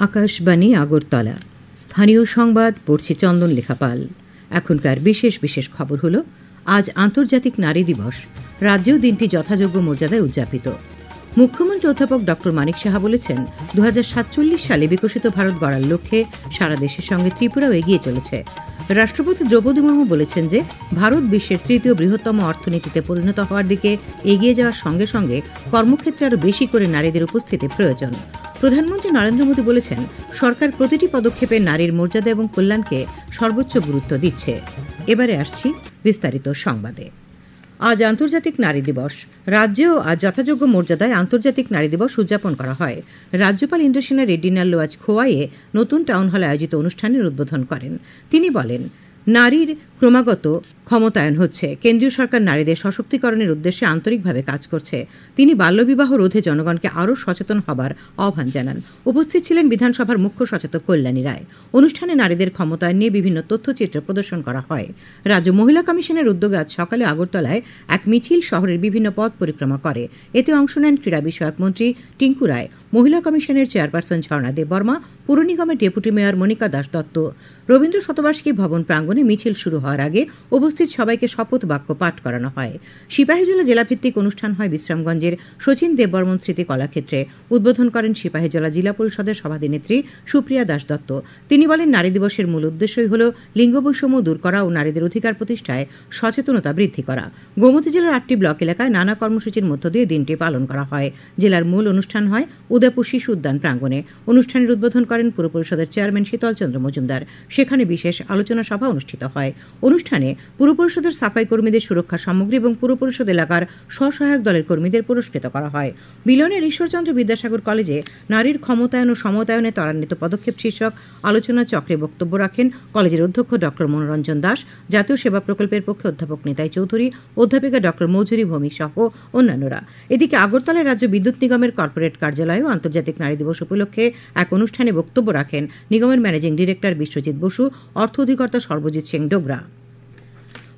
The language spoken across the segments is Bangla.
আকাশবাণী আগরতলা স্থানীয় সংবাদ পড়ছি চন্দন লেখাপাল। এখনকার বিশেষ বিশেষ খবর হলো, আজ আন্তর্জাতিক নারী দিবস। রাজ্যেও দিনটি যথাযোগ্য মর্যাদায় উদযাপিত। মুখ্যমন্ত্রী অধ্যাপক ড মানিক সাহা বলেছেন, 2047 সালে বিকশিত ভারত গড়ার লক্ষ্যে সারা দেশের সঙ্গে ত্রিপুরাও এগিয়ে চলেছে। রাষ্ট্রপতি দ্রৌপদী মুর্মু বলেছেন যে, ভারত বিশ্বের তৃতীয় বৃহত্তম অর্থনীতিতে পরিণত হওয়ার দিকে এগিয়ে যাওয়ার সঙ্গে সঙ্গে কর্মক্ষেত্রে আরও বেশি করে নারীদের উপস্থিতি প্রয়োজন। প্রধানমন্ত্রী নরেন্দ্র মোদী বলেছেন, সরকার প্রতিটি পদক্ষেপে নারীর মর্যাদা এবং কল্যাণকে সর্বোচ্চ গুরুত্ব দিচ্ছে। এবারে আসছি বিস্তারিত সংবাদে। আজ আন্তর্জাতিক নারী দিবস। রাজ্যেও আজ যথাযোগ্য মর্যাদায় আন্তর্জাতিক নারী দিবস উদযাপন করা হয়। রাজ্যপাল ইন্দ্রসেনা রেড্ডি নাল্লু আজ খোয়াইয়ে নতুন টাউন হলে আয়োজিত অনুষ্ঠানের উদ্বোধন করেন। তিনি বলেন, নারীর ক্রমাগত ক্ষমতায়ন হচ্ছে। কেন্দ্রীয় সরকার নারীদের সশক্তিকরণের উদ্দেশ্যে আন্তরিকভাবে কাজ করছে। তিনি বাল্যবিবাহ রোধে জনগণকে আরও সচেতন হবার আহ্বান জানান। উপস্থিত ছিলেন বিধানসভার মুখ্য সচেতক কল্যাণী রায়। অনুষ্ঠানে নারীদের ক্ষমতায়ন নিয়ে বিভিন্ন তথ্যচিত্র প্রদর্শন করা হয়। রাজ্য মহিলা কমিশনের উদ্যোগে আজ সকালে আগরতলায় এক মিছিল শহরের বিভিন্ন পথ পরিক্রমা করে। এতে অংশ নেন ক্রীড়া বিষয়ক মন্ত্রী টিঙ্কু রায়, মহিলা কমিশনের চেয়ারপারসন ঝর্ণা দেব বর্মা, পুর নিগমের ডেপুটি মেয়র মনিকা দাস দত্ত। রবীন্দ্র শতবার্ষিকী ভবন প্রাঙ্গণে মিছিল শুরু হওয়ার আগে উপস্থিত সবাইকে শপথ বাক্য পাঠ করানো হয়। সিপাহীজলা জেলাভিত্তিক অনুষ্ঠান হয় বিশ্রামগঞ্জের শচীন দেববর্মন স্মৃতি কলাক্ষেত্রে। উদ্বোধন করেন সিপাহীজলা জেলা পরিষদের সভাধিনেত্রী সুপ্রিয়া দাস দত্ত। তিনি বলেন, নারী দিবসের মূল উদ্দেশ্যই হল লিঙ্গ বৈষম্য দূর করা ও নারীদের অধিকার প্রতিষ্ঠায় সচেতনতা বৃদ্ধি করা। গোমতী জেলার 8টি ব্লক এলাকায় নানা কর্মসূচির মধ্য দিয়ে দিনটি পালন করা হয়। জেলার মূল অনুষ্ঠান হয় উদয়পুর শিশু উদ্যান প্রাঙ্গণে। অনুষ্ঠানের উদ্বোধন করেন পুর পরিষদের চেয়ারম্যান শীতল চন্দ্র মজুমদার। সেখানে বিশেষ আলোচনা সভা অনুষ্ঠিত হয়। অনুষ্ঠানে পুর পরিষদের সাফাই কর্মীদের সুরক্ষা সামগ্রী এবং পুর পরিষদ এলাকার স্বসহায়ক দলের কর্মীদের পুরস্কৃত করা হয়। বিলনের ঈশ্বরচন্দ্র বিদ্যাসাগর কলেজে নারীর ক্ষমতায়ন ও সমতায়নে ত্বরান্বিত পদক্ষেপ শীর্ষক আলোচনা চক্রে বক্তব্য রাখেন কলেজের অধ্যক্ষ ড মনোরঞ্জন দাস, জাতীয় সেবা প্রকল্পের পক্ষে অধ্যাপক নিতাই চৌধুরী, অধ্যাপিকা ড মৌজুরি ভৌমিক সহ অন্যান্যরা। এদিকে আগরতলায় রাজ্য বিদ্যুৎ নিগমের কর্পোরেট কার্যালয়েও আন্তর্জাতিক নারী দিবস উপলক্ষে এক অনুষ্ঠানে বক্তব্য রাখেন নিগমের ম্যানেজিং ডিরেক্টর বিশ্বজিৎ বসু, অর্থ অধিকর্তা সর্বজিৎ সিং ডোগরা।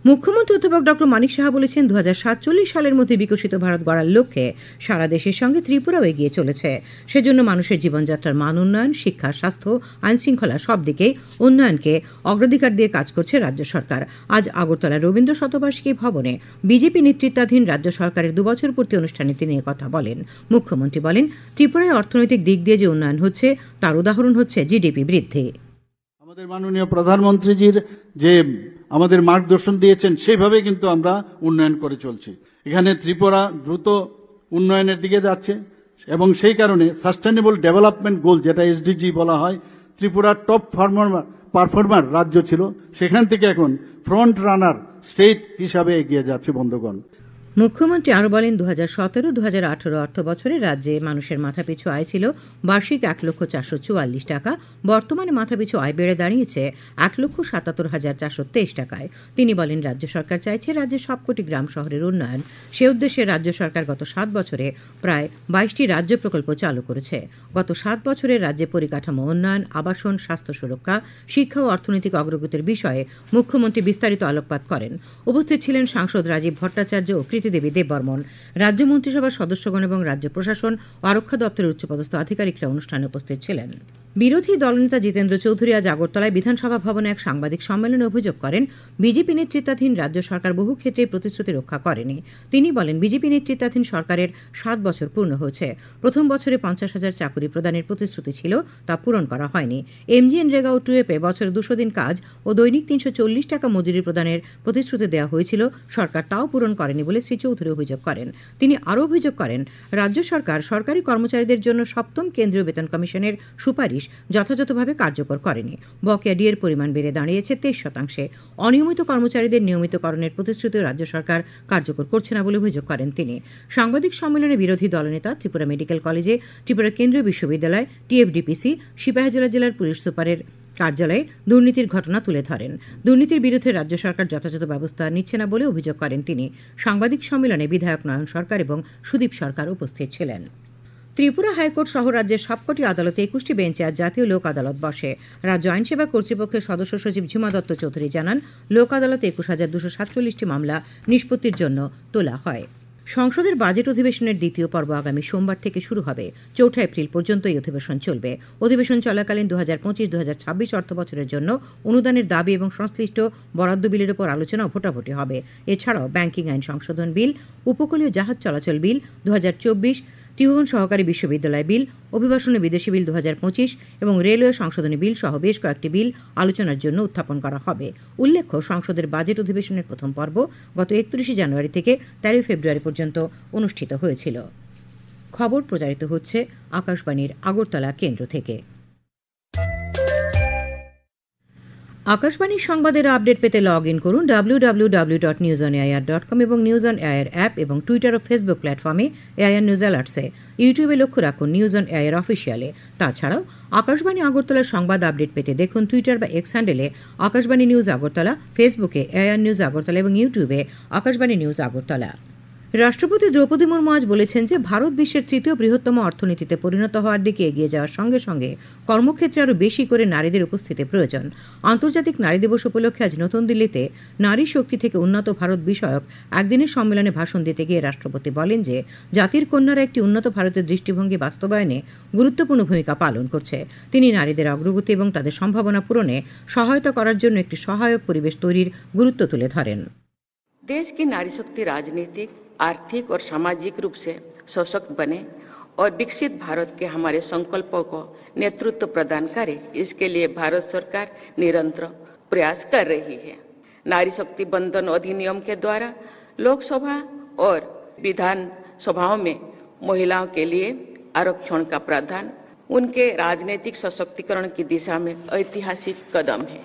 মুখ্যমন্ত্রী অধ্যাপক ড মানিক সাহা বলেছেন, 2047 সালের মধ্যে বিকশিত ভারত গড়ার লক্ষ্যে সারা দেশের সঙ্গে ত্রিপুরাও এগিয়ে চলেছে। সেজন্য মানুষের জীবনযাত্রার মান উন্নয়ন, শিক্ষা, স্বাস্থ্য, আইন শৃঙ্খলা সব দিকেই উন্নয়নকে অগ্রাধিকার দিয়ে কাজ করছে রাজ্য সরকার। আজ আগরতলা রবীন্দ্র শতবার্ষিকী ভবনে বিজেপি নেতৃত্বাধীন রাজ্য সরকারের 2 বছর পূর্তি অনুষ্ঠানে তিনি কথা বলেন। মুখ্যমন্ত্রী বলেন, ত্রিপুরায় অর্থনৈতিক দিক দিয়ে যে উন্নয়ন হচ্ছে তার উদাহরণ হচ্ছে জিডিপি বৃদ্ধি। আমাদের মাননীয় প্রধানমন্ত্রীজির যে আমাদের মার্গদর্শন দিয়েছেন সেইভাবে কিন্তু আমরা উন্নয়ন করে চলছি। এখানে ত্রিপুরা দ্রুত উন্নয়নের দিকে যাচ্ছে এবং সেই কারণে সাস্টেনেবল ডেভেলপমেন্ট গোল, যেটা এসডিজি বলা হয়, ত্রিপুরা টপ পারফর্মার রাজ্য ছিল, সেখান থেকে এখন ফ্রন্ট রানার স্টেট হিসাবে এগিয়ে যাচ্ছে বন্ধুগণ। মুখ্যমন্ত্রী আরও বলেন, 2017-2018 অর্থ বছরে রাজ্যে মানুষের মাথাপিছু আয় ছিল বার্ষিক 1,444 টাকা। বর্তমানে মাথাপিছু আয় বেড়ে দাঁড়িয়েছে 1,77,423 টাকায়। তিনি বলেন, রাজ্য সরকার চাইছে রাজ্যের সবকটি গ্রাম শহরের উন্নয়ন। সে উদ্দেশ্যে রাজ্য সরকার গত 7 বছরে প্রায় 22টি রাজ্য প্রকল্প চালু করেছে। গত 7 বছরে রাজ্যে পরিকাঠামো উন্নয়ন, আবাসন, স্বাস্থ্য সুরক্ষা, শিক্ষা ও অর্থনৈতিক অগ্রগতির বিষয়ে মুখ্যমন্ত্রী বিস্তারিত আলোকপাত করেন। উপস্থিত ছিলেন সাংসদ রাজীব ভট্টাচার্য ও দেবী দেববর্মন। রাজ্য মন্ত্রিসভার সদস্যগণ এবং রাজ্য প্রশাসন ও আরক্ষা দপ্তরের উচ্চপদস্থ আধিকারিকরা অনুষ্ঠানে উপস্থিত ছিলেন। বিরোধী দলনেতা জিতেন্দ্র চৌধুরী আজ আগরতলায় বিধানসভা ভবনে এক সাংবাদিক সম্মেলনে অভিযোগ করেন, বিজেপি নেতৃত্বাধীন রাজ্য সরকার বহু ক্ষেত্রে প্রতিশ্রুতি রক্ষা করেনি। তিনি বলেন, বিজেপি নেতৃত্বাধীন সরকারের 7 বছর পূর্ণ হয়েছে। প্রথম বছরে 50,000 চাকুরি প্রদানের প্রতিশ্রুতি ছিল, তা পূরণ করা হয়নি। MGNREGA ও 2FA বছরে 200 দিন কাজ ও দৈনিক 340 টাকা মজুরি প্রদানের প্রতিশ্রুতি দেওয়া হয়েছিল, সরকার তাও পূরণ করেনি বলে শ্রী চৌধুরী অভিযোগ করেন। তিনি আরও অভিযোগ করেন, রাজ্য সরকার সরকারি কর্মচারীদের জন্য 7ম কেন্দ্রীয় বেতন কমিশনের সুপারিশ যথাযথভাবে কার্যকর করেনি। বকেয়া ডিএর পরিমাণ বেড়ে দাঁড়িয়েছে 23%। অনিয়মিত কর্মচারীদের নিয়মিতকরণের প্রতিশ্রুতিও রাজ্য সরকার কার্যকর করছে না বলে অভিযোগ করেন তিনি। সাংবাদিক সম্মেলনে বিরোধী দলনেতা ত্রিপুরা মেডিকেল কলেজে, ত্রিপুরা কেন্দ্রীয় বিশ্ববিদ্যালয়, TFDPC, সিপাহীজলা জেলার পুলিশ সুপারের কার্যালয়ে দুর্নীতির ঘটনা তুলে ধরেন। দুর্নীতির বিরুদ্ধে রাজ্য সরকার যথাযথ ব্যবস্থা নিচ্ছে না বলে অভিযোগ করেন তিনি। সাংবাদিক সম্মেলনে বিধায়ক নয়ন সরকার এবং সুদীপ সরকার উপস্থিত ছিলেন। ত্রিপুরা হাইকোর্ট সহ রাজ্যের সবকটি আদালতে 21টি বেঞ্চে আজ জাতীয় লোক আদালত বসে। রাজ্য আইনসেবা কর্তৃপক্ষের সদস্য সচিব ঝুমা দত্ত চৌধুরী জানান, লোক আদালতে 21,247টি মামলা নিষ্পত্তির জন্য তোলা হয়। সংসদের বাজেট অধিবেশনের দ্বিতীয় পর্ব আগামী সোমবার থেকে শুরু হবে। 4 এপ্রিল পর্যন্ত এই অধিবেশন চলবে। অধিবেশন চলাকালীন 2025-2026 অর্থবছরের জন্য অনুদানের দাবি এবং সংশ্লিষ্ট বরাদ্দ বিলের উপর আলোচনা ও ভোটাভুটি হবে। এছাড়াও ব্যাংকিং আইন সংশোধন বিল, উপকূলীয় জাহাজ চলাচল বিল 2024, ত্রিভুবন সহকারী বিশ্ববিদ্যালয় বিল, অভিবাসনে বিদেশি বিল 2025 এবং রেলওয়ে সংশোধনী বিল সহ বেশ কয়েকটি বিল আলোচনার জন্য উত্থাপন করা হবে। উল্লেখ্য, সংসদের বাজেট অধিবেশনের প্রথম পর্ব গত 31 জানুয়ারি থেকে 13 ফেব্রুয়ারি পর্যন্ত অনুষ্ঠিত হয়েছিল। খবর প্রচারিত হচ্ছে আকাশবাণীর আগরতলা কেন্দ্র থেকে। আকাশবাণীর সংবাদের আপডেট পেতে লগ ইন করুন www.newsonair.com এবং নিউজ অন এআইআর অ্যাপ এবং টুইটার ও ফেসবুক প্ল্যাটফর্মে এআইআর নিউজ অ্যালার্টসে। ইউটিউবে লক্ষ্য রাখুন নিউজ অন এআইআর অফিসিয়ালে। তাছাড়াও আকাশবাণী আগরতলার সংবাদ আপডেট পেতে দেখুন টুইটার বা এক্স হ্যান্ডেলে আকাশবাণী নিউজ আগরতলা, ফেসবুকে এআইআর নিউজ আগরতলা এবং ইউটিউবে আকাশবাণী নিউজ আগরতলা। রাষ্ট্রপতি দ্রৌপদী মুর্মু আজ বলেছেন যে ভারত বিশ্বের তৃতীয় বৃহত্তম অর্থনীতিতে পরিণত হওয়ার দিকে এগিয়ে যাওয়ার সঙ্গে সঙ্গে কর্মক্ষেত্রে আরও বেশি করে নারীদের উপস্থিতি প্রয়োজন। আন্তর্জাতিক নারী দিবস উপলক্ষে আজ নতুন দিল্লিতে নারী শক্তি থেকে উন্নত ভারত বিষয়ক একদিনের সম্মেলনে ভাষণ দিতে গিয়ে রাষ্ট্রপতি বলেন যে জাতির কন্যারা একটি উন্নত ভারতের দৃষ্টিভঙ্গি বাস্তবায়নে গুরুত্বপূর্ণ ভূমিকা পালন করছে। তিনি নারীদের অগ্রগতি এবং তাদের সম্ভাবনা পূরণে সহায়তা করার জন্য একটি সহায়ক পরিবেশ তৈরির গুরুত্ব তুলে ধরেন। देश की नारी शक्ति राजनीतिक, आर्थिक और सामाजिक रूप से सशक्त बने और विकसित भारत के हमारे संकल्पों को नेतृत्व प्रदान करे, इसके लिए भारत सरकार निरंतर प्रयास कर रही है। नारी शक्ति बंधन अधिनियम के द्वारा लोकसभा और विधान सभाओं में महिलाओं के लिए आरक्षण का प्रावधान उनके राजनीतिक सशक्तिकरण की दिशा में ऐतिहासिक कदम है।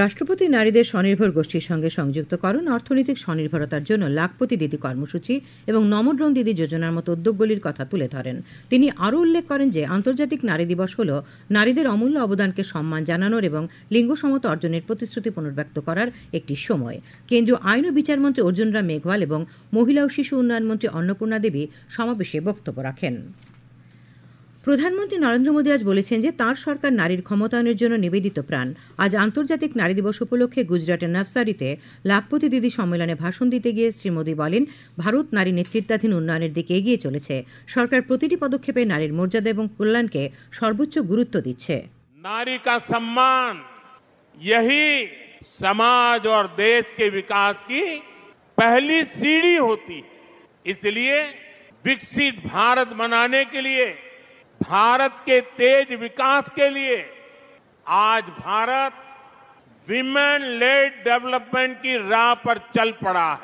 রাষ্ট্রপতি নারীদের স্বনির্ভর গোষ্ঠীর সঙ্গে সংযুক্তকরণ, অর্থনৈতিক স্বনির্ভরতার জন্য লাখপতি দিদি কর্মসূচি এবং নমোড্রোন দিদি যোজনার মতো উদ্যোগগুলির কথা তুলে ধরেন। তিনি আরও উল্লেখ করেন যে আন্তর্জাতিক নারী দিবস হল নারীদের অমূল্য অবদানকে সম্মান জানানোর এবং লিঙ্গ সমতা অর্জনের প্রতিশ্রুতি পুনর্ব্যক্ত করার একটি সময়। কেন্দ্রীয় আইন ও বিচারমন্ত্রী অর্জুন রাম মেঘওয়াল এবং মহিলা ও শিশু উন্নয়ন মন্ত্রী অন্নপূর্ণা দেবী সমাবেশে বক্তব্য রাখেন। প্রধানমন্ত্রী নরেন্দ্র মোদী আজ বলেছেন যে তাঁর সরকার নারীর ক্ষমতায়নের জন্য নিবেদিত প্রাণ। আজ আন্তর্জাতিক নারী দিবস উপলক্ষে গুজরাটের নভসারিতে লাখপতি দিদি সম্মেলনে ভাষণ দিতে গিয়ে শ্রী মোদী বলেন, ভারত নারী নেতৃত্বাধীন উন্নয়নের দিকে এগিয়ে চলেছে। সরকার প্রতিটি পদক্ষেপে নারীর মর্যাদা এবং কল্যাণকে সর্বোচ্চ গুরুত্ব দিচ্ছে। नारी का सम्मान यही समाज और देश के विकास की पहली सीढ़ी होती है। इसलिए विकसित भारत बनाने के लिए, भारत के तेज विकास के लिए आज भारत विमेन लेड डेवलपमेंट की राह पर चल पड़ा है।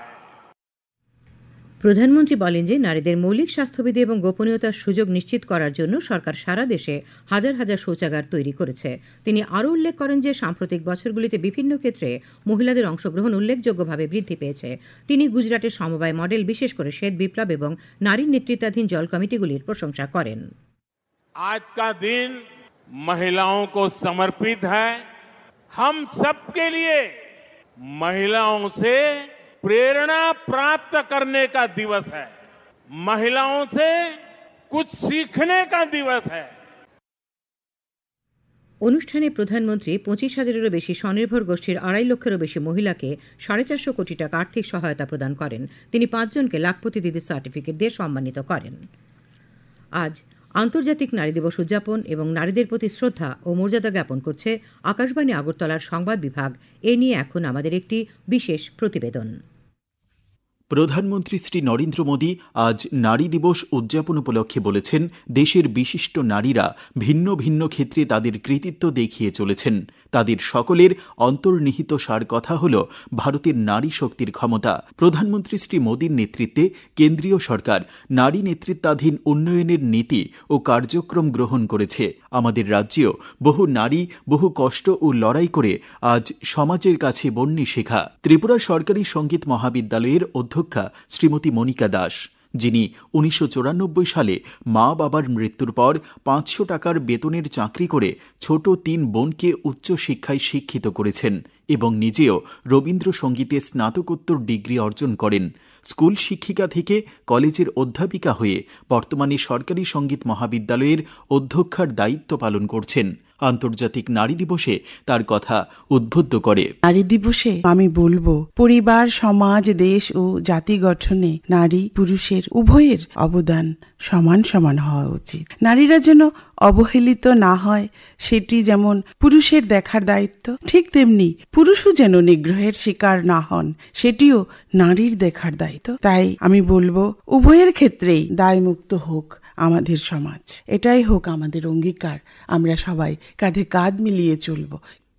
প্রধানমন্ত্রী বলেন যে নারীদের মৌলিক স্বাস্থ্যবিধি এবং গোপনীয়তার সুযোগ নিশ্চিত করার জন্য সরকার সারা দেশে হাজার হাজার শৌচাগার তৈরি করেছে। তিনি আরও উল্লেখ করেন যে সাম্প্রতিক বছরগুলিতে বিভিন্ন ক্ষেত্রে মহিলাদের অংশগ্রহণ উল্লেখযোগ্যভাবে বৃদ্ধি পেয়েছে। তিনি গুজরাটের সমবায় মডেল, বিশেষ করে শ্বেত বিপ্লব এবং নারীর নেতৃত্বাধীন জল কমিটিগুলির প্রশংসা করেন। आज का दिन महिलाओं को समर्पित है। हम सबके लिए महिलाओं से प्रेरणा प्राप्त करने का दिवस है, महिलाओं से कुछ सीखने का दिवस है। অনুষ্ঠানে প্রধানমন্ত্রী 25,000-এরও বেশি স্বনির্ভর গোষ্ঠীর 2.5 লক্ষেরও বেশি মহিলাকে 450 কোটি টাকা আর্থিক সহায়তা প্রদান করেন। তিনি 5 জনকে লাখপতি দিদির সার্টিফিকেট দিয়ে সম্মানিত করেন। আজ আন্তর্জাতিক নারী দিবস উদযাপন এবং নারীদের প্রতি শ্রদ্ধা ও মর্যাদা জ্ঞাপন করছে আকাশবাণী আগরতলার সংবাদ বিভাগ। এ নিয়ে এখন আমাদের একটি বিশেষ প্রতিবেদন। প্রধানমন্ত্রী শ্রী নরেন্দ্র মোদী আজ নারী দিবস উদযাপন উপলক্ষে বলেছেন, দেশের বিশিষ্ট নারীরা ভিন্ন ভিন্ন ক্ষেত্রে তাদের কৃতিত্ব দেখিয়ে চলেছেন। তাদের সকলের অন্তর্নিহিত সার কথা হল ভারতের নারী শক্তির ক্ষমতা। প্রধানমন্ত্রী শ্রী মোদীর নেতৃত্বে কেন্দ্রীয় সরকার নারী নেতৃত্বাধীন উন্নয়নের নীতি ও কার্যক্রম গ্রহণ করেছে। আমাদের রাজ্যেও বহু নারী বহু কষ্ট ও লড়াই করে আজ সমাজের কাছে বন্যী শেখা। ত্রিপুরা সরকারি সঙ্গীত মহাবিদ্যালয়ের অধ্যক্ষা শ্রীমতী মনিকা দাস, যিনি 1994 সালে মা বাবার মৃত্যুর পর 500 টাকার বেতনের চাকরি করে ছোট 3 বোনকে উচ্চশিক্ষায় শিক্ষিত করেছেন এবং নিজেও রবীন্দ্রসঙ্গীতে স্নাতকোত্তর ডিগ্রি অর্জন করেন। স্কুল শিক্ষিকা থেকে কলেজের অধ্যাপিকা হয়ে বর্তমানে সরকারি সঙ্গীত মহাবিদ্যালয়ের অধ্যক্ষার দায়িত্ব পালন করছেন। আন্তর্জাতিক নারী দিবসে তার কথা উদ্বুদ্ধ করে। নারী দিবসে আমি বলবো, পরিবার, সমাজ, দেশ ও জাতি গঠনে নারী পুরুষের উভয়ের অবদান সমান সমান হওয়া উচিত। নারীরা যেন অবহেলিত না হয়, সেটি যেমন পুরুষের দেখার দায়িত্ব, ঠিক তেমনি পুরুষও যেন নিগ্রহের শিকার না হন, সেটিও নারীর দেখার দায়িত্ব। তাই আমি বলবো, উভয়ের ক্ষেত্রেই দায়মুক্ত হোক আমাদের সমাজ। এটাই হোক আমাদের অঙ্গীকার। আমরা সবাই কাঁধে কাঁধ মিলিয়ে চলব।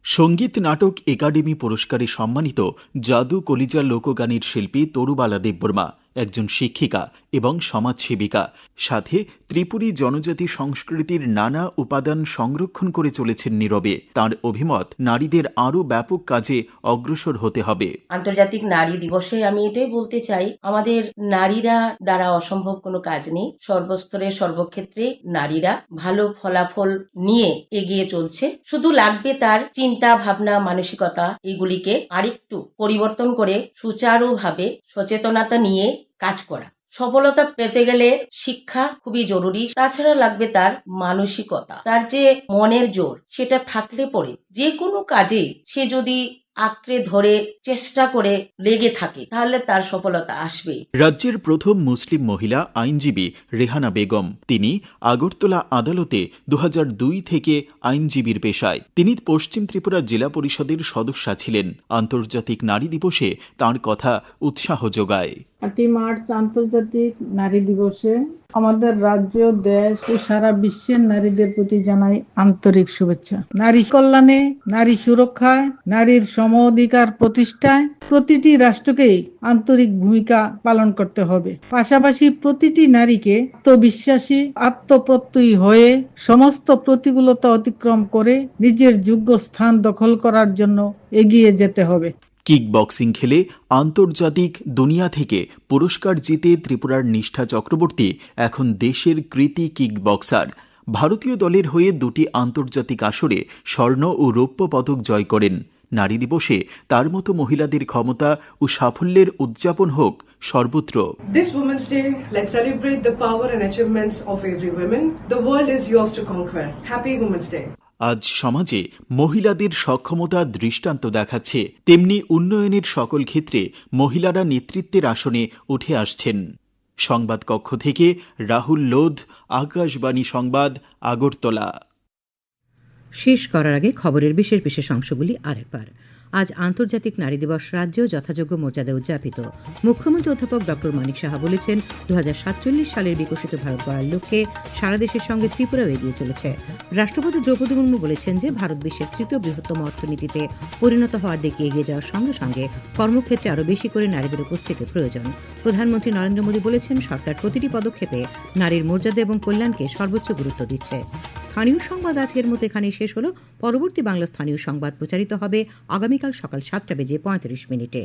সঙ্গীত নাটক একাডেমি পুরস্কারে সম্মানিত জাদু কলিজা লোকগানের শিল্পী তরুবালা দেববর্মা একজন শিক্ষিকা এবং সমাজসেবিকা, সাথে ত্রিপুরী জনজাতি সংস্কৃতির নানা উপাদান সংরক্ষণ করে চলেছেন নীরবে। তার অভিমত, নারীদের আরও ব্যাপক কাজে অগ্রসর হতে হবে। আন্তর্জাতিক নারী দিবসে আমি এটাই বলতে চাই, আমাদের নারীরা দ্বারা অসম্ভব কোনো কাজ নেই। সর্বস্তরে সর্বক্ষেত্রে নারীরা ভালো ফলাফল নিয়ে এগিয়ে চলছে। শুধু লাগবে তার চিন্তা, ভাবনা, মানসিকতা, এগুলিকে আরেকটু পরিবর্তন করে সুচারুভাবে সচেতনতা নিয়ে কাজ করা। সফলতা পেতে গেলে শিক্ষা খুবই জরুরি। তাছাড়া লাগবে তার মানসিকতা, তার যে মনের জোর, সেটা থাকলে পরে যে কোনো কাজে সে যদি আঁকড়ে ধরে চেষ্টা করে লেগে থাকে, তাহলে তার সফলতা আসবে। রাজ্যের প্রথম মুসলিম মহিলা আইনজীবী রেহানা বেগম, তিনি আগরতলা আদালতে 2002 থেকে আইনজীবীর পেশায়। তিনি পশ্চিম ত্রিপুরা জেলা পরিষদের সদস্যা ছিলেন। আন্তর্জাতিক নারী দিবসে তাঁর কথা উৎসাহ যোগায়। 8 মার্চ আন্তর্জাতিক নারী দিবসে আমাদের রাজ্য, দেশ ও সারা বিশ্বের নারীদের প্রতি জানাই আন্তরিক শুভেচ্ছা। নারী কল্যাণে, নারী সুরক্ষায়, নারীর সম অধিকার প্রতিষ্ঠায় প্রতিটি রাষ্ট্রকেই আন্তরিক ভূমিকা পালন করতে হবে। পাশাপাশি প্রতিটি নারীকে আত্মবিশ্বাসী, আত্মপ্রত্যয়ী হয়ে সমস্ত প্রতিকূলতা অতিক্রম করে নিজের যোগ্য স্থান দখল করার জন্য এগিয়ে যেতে হবে। কিক বক্সিং খেলে আন্তর্জাতিক দুনিয়া থেকে পুরস্কার জিতে ত্রিপুরার নিষ্ঠা চক্রবর্তী এখন দেশের কৃতী কিক বক্সার। ভারতীয় দলের হয়ে 2টি আন্তর্জাতিক আসরে স্বর্ণ ও রৌপ্য পদক জয় করেন। নারী দিবসে তার মতো মহিলাদের ক্ষমতা ও সাফল্যের উদযাপন হোক সর্বত্র। This Women's Day, let's celebrate the power and achievements of every woman. The world is yours to conquer. Happy Women's Day. আজ সমাজে মহিলাদের সক্ষমতা দৃষ্টান্ত দেখাচ্ছে, তেমনি উন্নয়নের সকল ক্ষেত্রে মহিলারা নেতৃত্বের আসনে উঠে আসছেন। সংবাদ কক্ষ থেকে রাহুল লোধ, আকাশবাণী সংবাদ, আগরতলা। শেষ করার আগে খবরের বিশেষ বিশেষ অংশগুলি আরেকবার। আজ আন্তর্জাতিক নারী দিবস রাজ্যেও যথাযোগ্য মর্যাদায় উদযাপিত। মুখ্যমন্ত্রী অধ্যাপক ডক্টর মানিক সাহা বলেছেন, 2047 সালের বিকশিত ভারত গড়ার লক্ষ্যে সারা দেশের সঙ্গে ত্রিপুরাও এগিয়ে চলেছে। রাষ্ট্রপতি দ্রৌপদী মুর্মু বলেছেন যে ভারত বিশ্বের 3য় বৃহত্তম অর্থনীতিতে পরিণত হওয়ার দিকে এগিয়ে যাওয়ার সঙ্গে সঙ্গে কর্মক্ষেত্রে আরও বেশি করে নারীদের উপস্থিতির প্রয়োজন। প্রধানমন্ত্রী নরেন্দ্র মোদী বলেছেন, সরকার প্রতিটি পদক্ষেপে নারীর মর্যাদা এবং কল্যাণকে সর্বোচ্চ গুরুত্ব দিচ্ছে। স্থানীয় সংবাদ আজকের মতো এখানেই শেষ হলো। পরবর্তী বাংলা স্থানীয় সংবাদ প্রচারিত হবে আগামীকাল সকাল 7:35 মিনিটে।